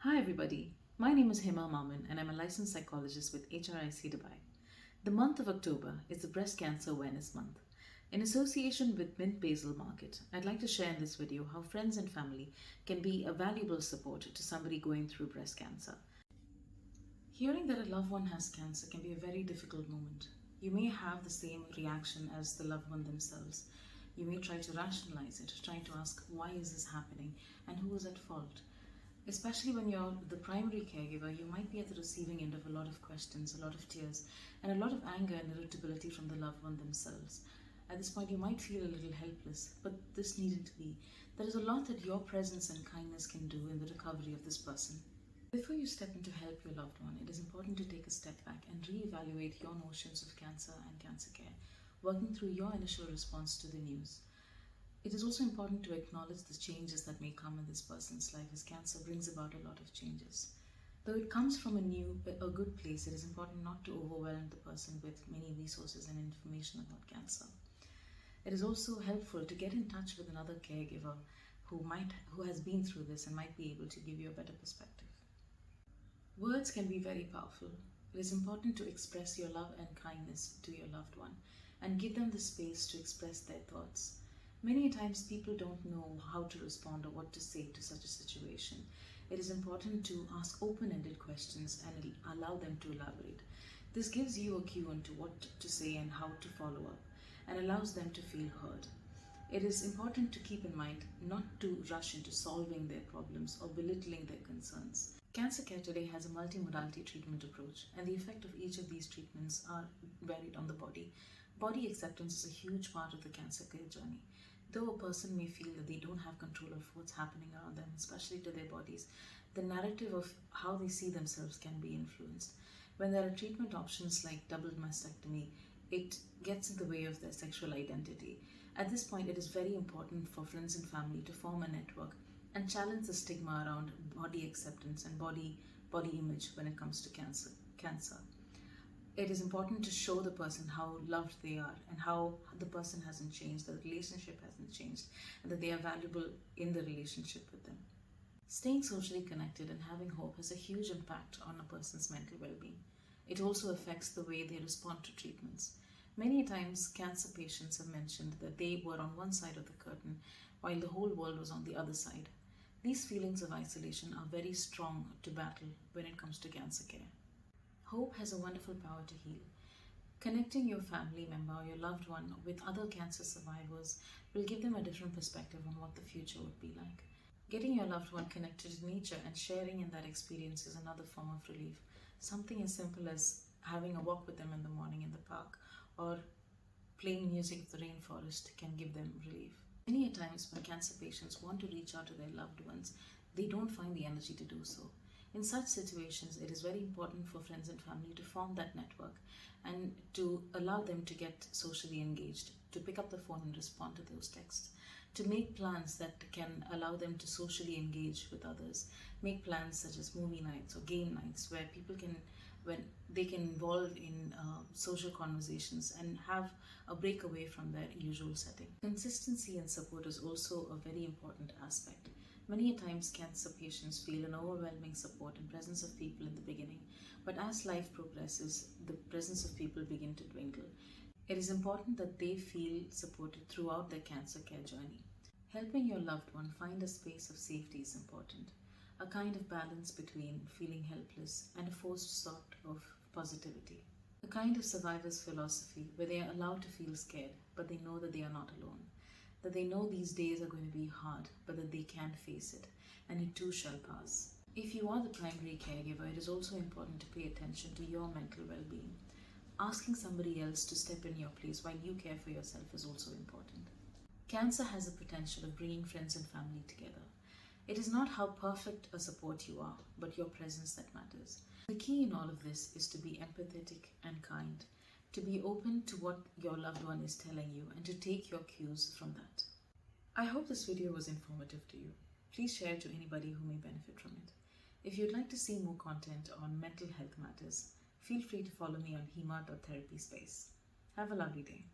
Hi everybody, my name is Hima Mammen and I'm a licensed psychologist with HRIC Dubai. The month of October is the Breast Cancer Awareness Month. In association with Basil Market, I'd like to share in this video how friends and family can be a valuable support to somebody going through breast cancer. Hearing that a loved one has cancer can be a very difficult moment. You may have the same reaction as the loved one themselves. You may try to rationalize it, trying to ask why is this happening and who is at fault. Especially when you're the primary caregiver, you might be at the receiving end of a lot of questions, a lot of tears, and a lot of anger and irritability from the loved one themselves. At this point, you might feel a little helpless, but this needn't to be. There is a lot that your presence and kindness can do in the recovery of this person. Before you step in to help your loved one, it is important to take a step back and re-evaluate your notions of cancer and cancer care, working through your initial response to the news. It is also important to acknowledge the changes that may come in this person's life, as cancer brings about a lot of changes. Though it comes from a good place, it is important not to overwhelm the person with many resources and information about cancer. It is also helpful to get in touch with another caregiver who has been through this and might be able to give you a better perspective. Words can be very powerful. It is important to express your love and kindness to your loved one and give them the space to express their thoughts. Many times people don't know how to respond or what to say to such a situation. It is important to ask open-ended questions and allow them to elaborate. This gives you a cue into what to say and how to follow up, and allows them to feel heard. It is important to keep in mind not to rush into solving their problems or belittling their concerns. Cancer care today has a multimodality treatment approach, and the effect of each of these treatments are varied on the body. Body acceptance is a huge part of the cancer care journey. Though a person may feel that they don't have control of what's happening around them, especially to their bodies, the narrative of how they see themselves can be influenced. When there are treatment options like double mastectomy, it gets in the way of their sexual identity. At this point, it is very important for friends and family to form a network and challenge the stigma around body acceptance and body image when it comes to cancer. It is important to show the person how loved they are and how the person hasn't changed, the relationship hasn't changed, and that they are valuable in the relationship with them. Staying socially connected and having hope has a huge impact on a person's mental well-being. It also affects the way they respond to treatments. Many times, cancer patients have mentioned that they were on one side of the curtain while the whole world was on the other side. These feelings of isolation are very strong to battle when it comes to cancer care. Hope has a wonderful power to heal. Connecting your family member or your loved one with other cancer survivors will give them a different perspective on what the future would be like. Getting your loved one connected to nature and sharing in that experience is another form of relief. Something as simple as having a walk with them in the morning in the park or playing music of the rainforest can give them relief. Many times when cancer patients want to reach out to their loved ones, they don't find the energy to do so. In such situations, it is very important for friends and family to form that network and to allow them to get socially engaged, to pick up the phone and respond to those texts, to make plans that can allow them to socially engage with others, make plans such as movie nights or game nights when they can involve in social conversations and have a break away from their usual setting. Consistency and support is also a very important aspect. Many times cancer patients feel an overwhelming support and presence of people in the beginning, but as life progresses, the presence of people begin to dwindle. It is important that they feel supported throughout their cancer care journey. Helping your loved one find a space of safety is important, a kind of balance between feeling helpless and a forced sort of positivity. A kind of survivor's philosophy where they are allowed to feel scared, but they know that they are not alone. That they know these days are going to be hard, but that they can face it, and it too shall pass. If you are the primary caregiver, it is also important to pay attention to your mental well-being. Asking somebody else to step in your place while you care for yourself is also important. Cancer has the potential of bringing friends and family together. It is not how perfect a support you are, but your presence that matters. The key in all of this is to be empathetic and kind, to be open to what your loved one is telling you and to take your cues from that. I hope this video was informative to you. Please share it to anybody who may benefit from it. If you'd like to see more content on mental health matters, feel free to follow me on hima.therapy space. Have a lovely day.